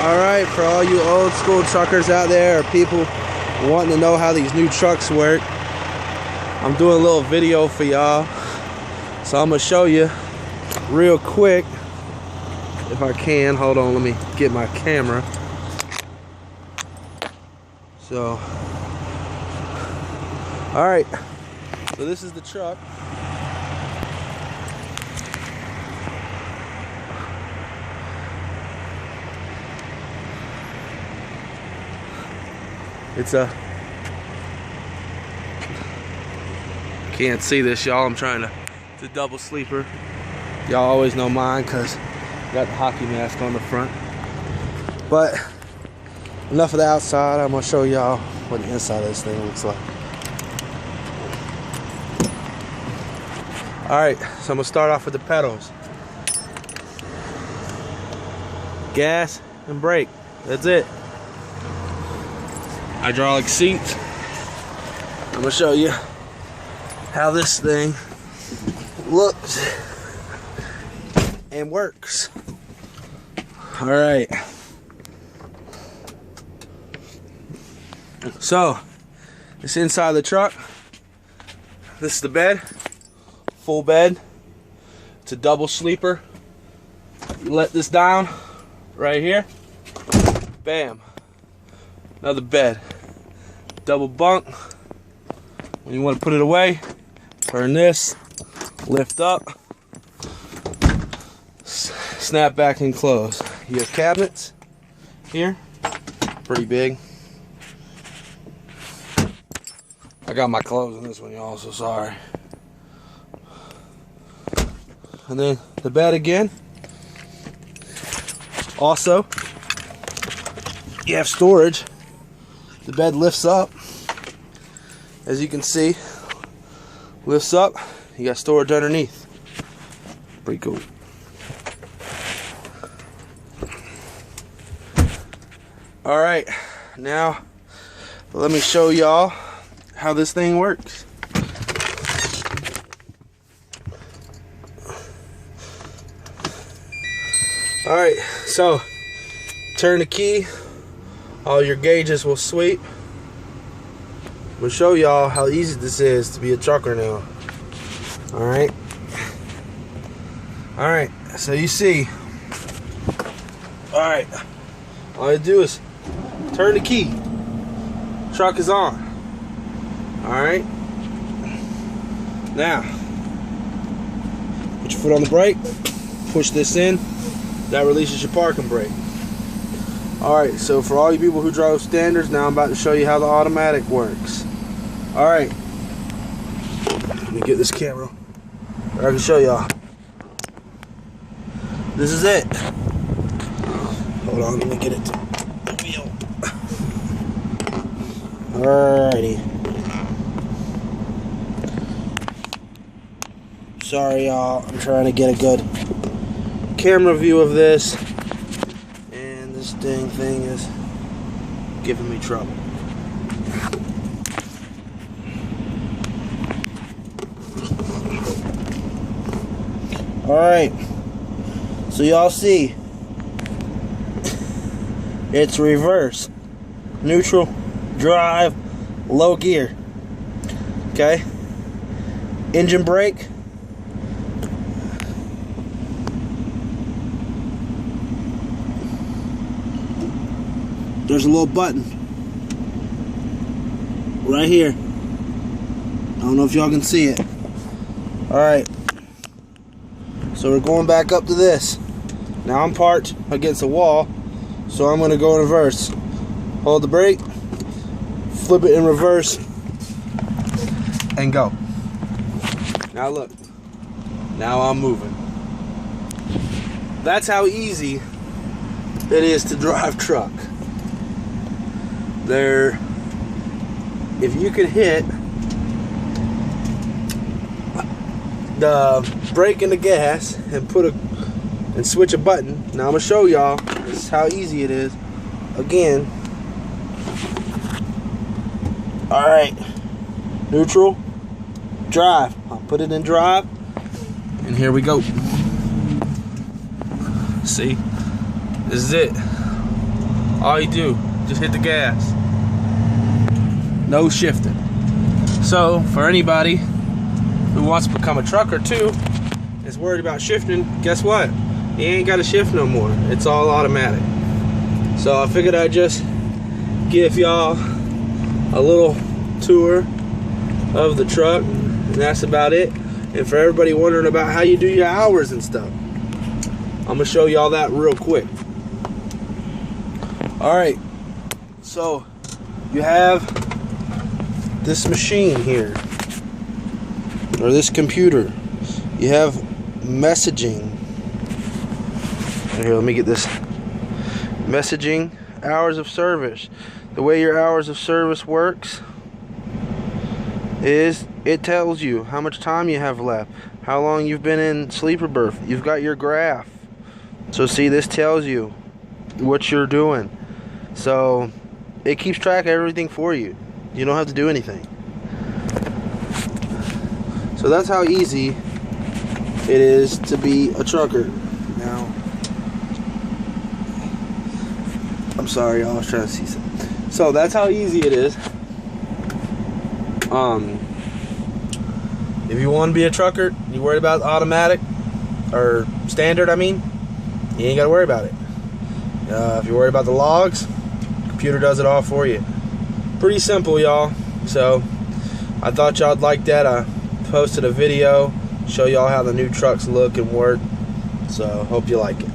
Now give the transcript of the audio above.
Alright, for all you old school truckers out there, or people wanting to know how these new trucks work, I'm doing a little video for y'all. So I'm going to show you real quick, if I can. Hold on, let me get my camera. So, alright, so this is the truck. It's a, can't see this, y'all. I'm trying to, it's a double sleeper. Y'all always know mine because I got the hockey mask on the front. But enough of the outside. I'm gonna show y'all what the inside of this thing looks like. Alright, so I'm gonna start off with the pedals. Gas and brake. That's it. Hydraulic seats. I'm gonna show you how this thing looks and works. All right. So it's inside the truck. This is the bed, full bed. It's a double sleeper. You let this down right here. Bam. Another bed, double bunk. When you want to put it away, turn this, lift up, snap back and close. You have cabinets here, pretty big. I got my clothes in this one, y'all, so sorry. And then the bed again. Also, you have storage. The bed lifts up, as you can see, lifts up. You got storage underneath. Pretty cool. All right, now let me show y'all how this thing works. All right, so turn the key. All your gauges will sweep. I'm gonna show y'all how easy this is to be a trucker now. Alright. Alright, so you see. Alright. All you do is turn the key. Truck is on. Alright. Now, put your foot on the brake. Push this in. That releases your parking brake. Alright, so for all you people who drove standards, now I'm about to show you how the automatic works. Alright. Let me get this camera. I can show y'all. This is it. Hold on, let me get it to the wheel. Alrighty. Sorry y'all, I'm trying to get a good camera view of this. This dang thing is giving me trouble. Alright, so y'all see, it's reverse, neutral, drive, low gear. Okay, engine brake. There's a little button right here. I don't know if y'all can see it. Alright. So we're going back up to this. Now I'm parked against a wall, so I'm going to go in reverse. Hold the brake, flip it in reverse, and go. Now look. Now I'm moving. That's how easy it is to drive truck. There, if you could hit the brake and the gas and switch a button. Now I'm gonna show y'all this is how easy it is. Again, all right, neutral, drive. I'll put it in drive, and here we go. See, this is it. all you do, just hit the gas. No shifting. So for anybody who wants to become a trucker too, is worried about shifting, guess what? You ain't got to shift no more. It's all automatic. So I figured I'd just give y'all a little tour of the truck, and that's about it. And for everybody wondering about how you do your hours and stuff, I'm gonna show y'all that real quick. Alright, so you have this machine here, or this computer. You have messaging. Here, let me get this. Messaging, hours of service. The way your hours of service works is it tells you how much time you have left, how long you've been in sleeper berth. You've got your graph. So see, this tells you what you're doing. So it keeps track of everything for you. You don't have to do anything. So that's how easy it is to be a trucker. Now, I'm sorry, I was trying to see something. So that's how easy it is. If you want to be a trucker, you worried about automatic or standard, I mean, you ain't got to worry about it. If you're worried about the logs, the computer does it all for you. Pretty simple, y'all. So I thought y'all'd like that. I posted a video, show y'all how the new trucks look and work. So hope you like it.